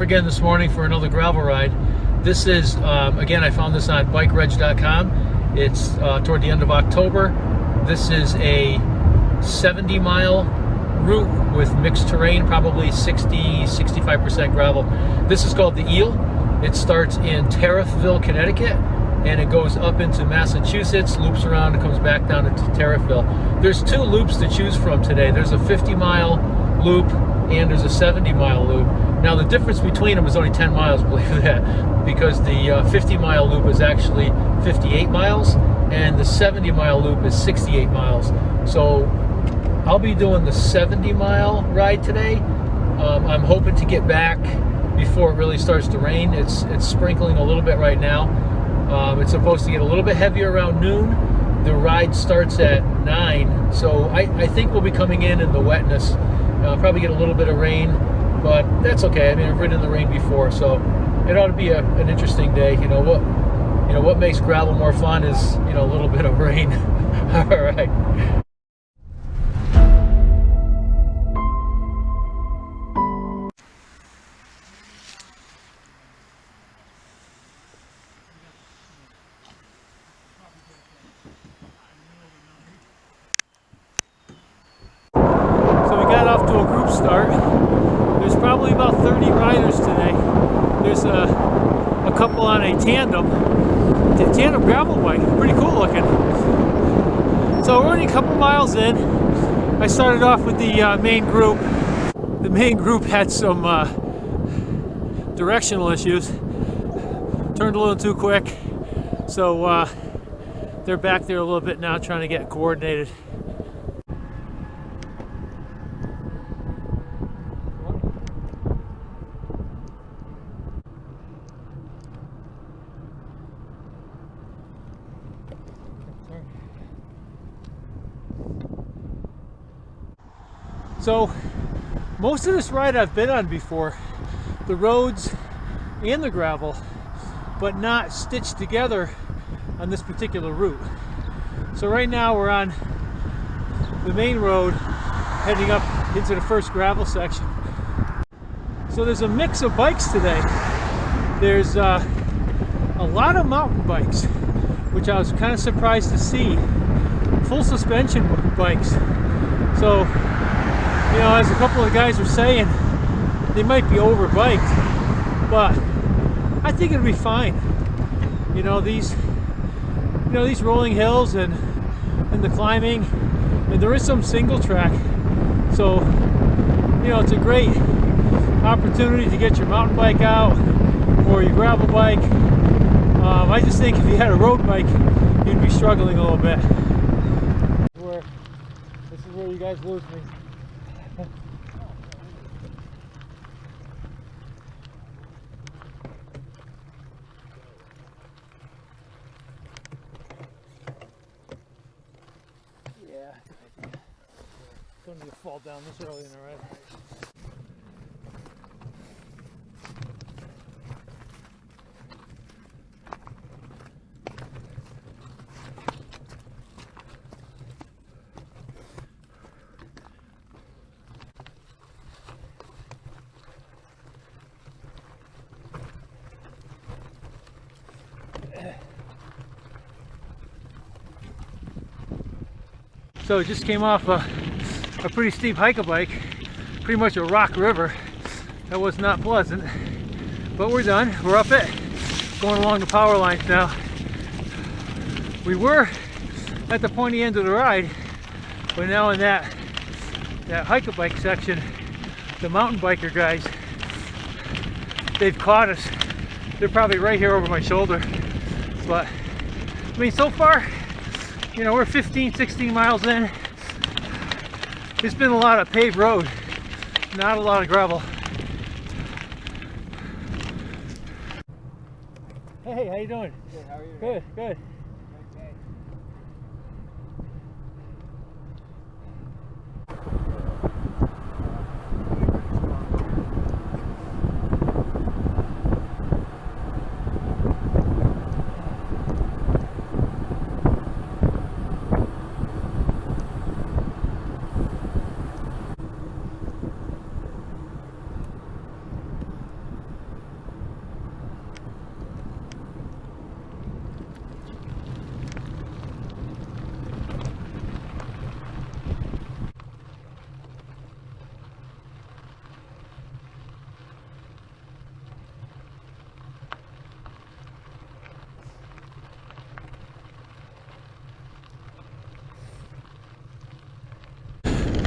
again this morning for another gravel ride. This is, again, I found this on bikereg.com. It's toward the end of October. This is a 70-mile route with mixed terrain, probably 60-65% gravel. This is called the Eel. It starts in Tariffville, Connecticut, and it goes up into Massachusetts, loops around, and comes back down into Tariffville. There's two loops to choose from today. There's a 50-mile loop and there's a 70-mile loop. Now the difference between them is only 10 miles, believe that, because the 50-mile loop is actually 58 miles and the 70-mile loop is 68 miles. So I'll be doing the 70-mile ride today. I'm hoping to get back before it really starts to rain. It's sprinkling a little bit right now. It's supposed to get a little bit heavier around noon. The ride starts at 9, so I think we'll be coming in the wetness. Probably get a little bit of rain, but that's okay. I mean, I've ridden in the rain before, so it ought to be an interesting day. You know what makes gravel more fun is a little bit of rain. All right. Start. There's probably about 30 riders today. There's a couple on a tandem gravel bike, pretty cool looking. So we're only a couple miles in. I started off with the main group. The main group had some directional issues. Turned a little too quick, so they're back there a little bit now trying to get coordinated. So most of this ride I've been on before, the roads and the gravel, but not stitched together on this particular route. So right now we're on the main road heading up into the first gravel section. So there's a mix of bikes today. There's a lot of mountain bikes, which I was kind of surprised to see. Full suspension bikes. So as a couple of guys were saying, they might be overbiked, but I think it'll be fine. These rolling hills and the climbing, and there is some single track, so it's a great opportunity to get your mountain bike out or your gravel bike. I just think if you had a road bike, you'd be struggling a little bit. This is where you guys lose me. Don't need to fall down this early in the ride. So it just came off a pretty steep hike-a-bike, pretty much a rock river. That was not pleasant, but we're done. We're up it, going along the power lines now. We were at the pointy end of the ride, but now in that hike-a-bike section, the mountain biker guys, they've caught us. They're probably right here over my shoulder. But I mean, so far, we're 15-16 miles in. It's been a lot of paved road, not a lot of gravel. Hey, how you doing? Good, how are you? Good, good. Okay.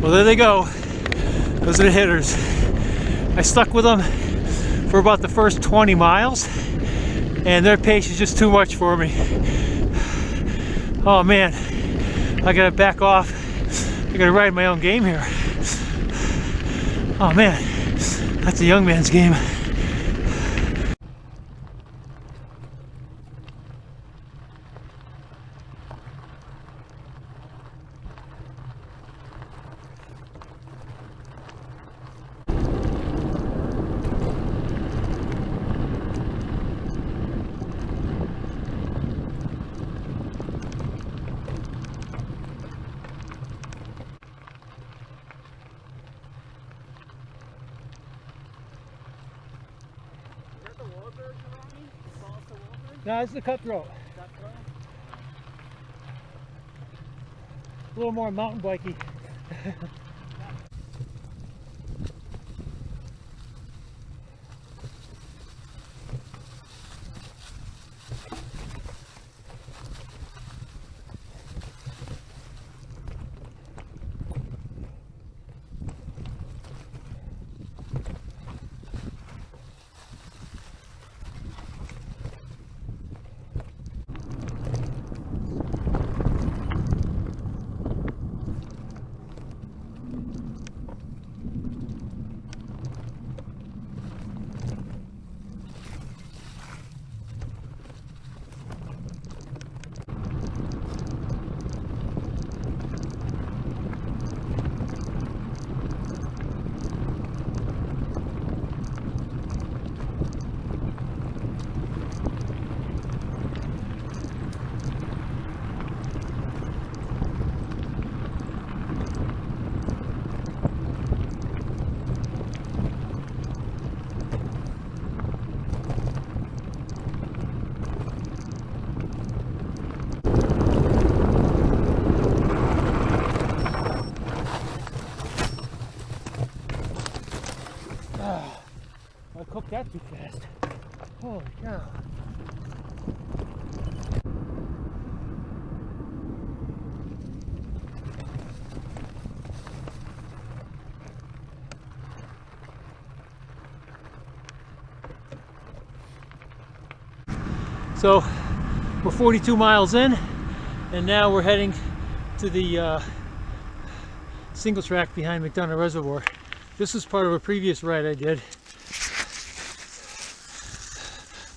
Well, there they go. Those are the hitters. I stuck with them for about the first 20 miles, and their pace is just too much for me. Oh man, I gotta back off. I gotta ride my own game here. Oh man, that's a young man's game. No, it's the cutthroat. A little more mountain bikey. I cooked that too fast. Holy cow. So we're 42 miles in, and now we're heading to the single track behind McDonough Reservoir. This was part of a previous ride I did.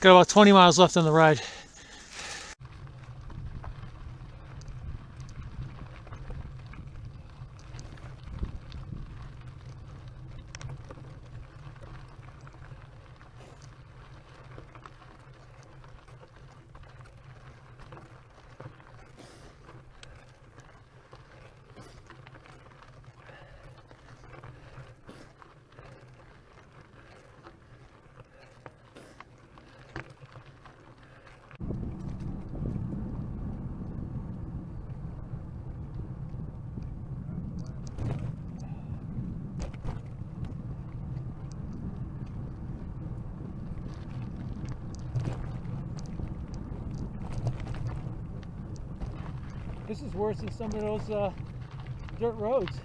Got about 20 miles left on the ride. This is worse than some of those dirt roads.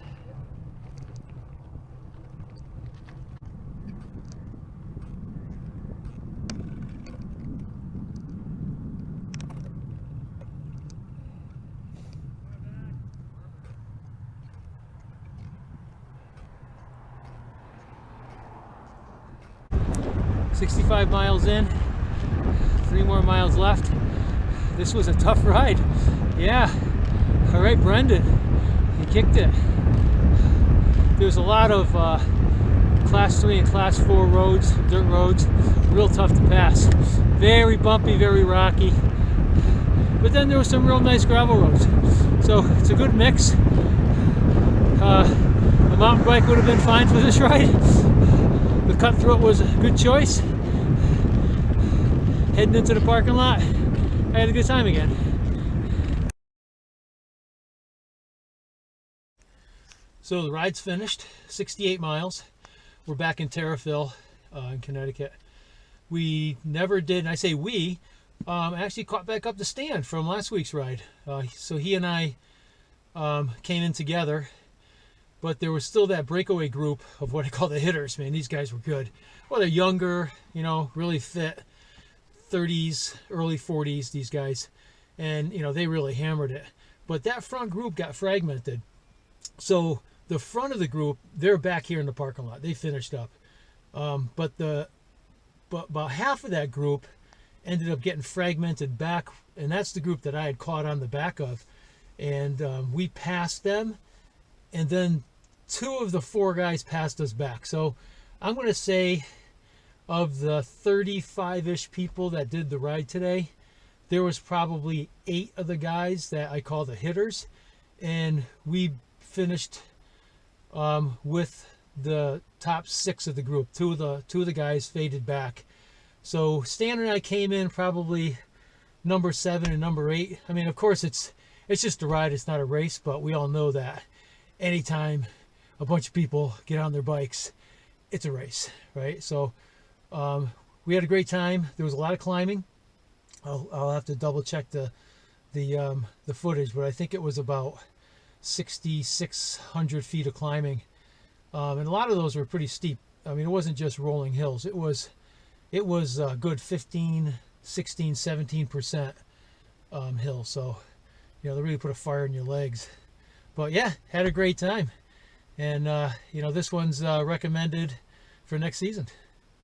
"65 miles in, 3 more miles left." This was a tough ride. Yeah. All right, Brendan, he kicked it. There's a lot of class 3 and class 4 roads, dirt roads, real tough to pass. Very bumpy, very rocky. But then there were some real nice gravel roads. So it's a good mix. A mountain bike would have been fine for this ride. The cutthroat was a good choice. Heading into the parking lot, I had a good time again. So the ride's finished, 68 miles. We're back in Terriffill in Connecticut. We never did, and I say we, actually caught back up to Stan from last week's ride. So he and I came in together. but there was still that breakaway group of what I call the hitters. Man, these guys were good. Well, they're younger, you know, really fit, 30s, early 40s, these guys, and you know, they really hammered it. But that front group got fragmented. So the front of the group, they're back here in the parking lot. They finished up. But about half of that group ended up getting fragmented back, and that's the group that I had caught on the back of. And we passed them, and then 2 of the 4 guys passed us back. So I'm going to say of the 35-ish people that did the ride today, there was probably 8 of the guys that I call the hitters, and we finished with the top 6 of the group. 2 of the guys faded back. So Stan and I came in probably number 7 and number 8. I mean, of course, it's just a ride. It's not a race, but we all know that anytime a bunch of people get on their bikes, it's a race, right? So we had a great time. There was a lot of climbing. I'll have to double check the footage, but I think it was about 6,600 feet of climbing, and a lot of those were pretty steep. I mean, it wasn't just rolling hills. It was a good 15, 16, 17% hill. So, you know, they really put a fire in your legs. But yeah, had a great time. And, you know, this one's recommended for next season.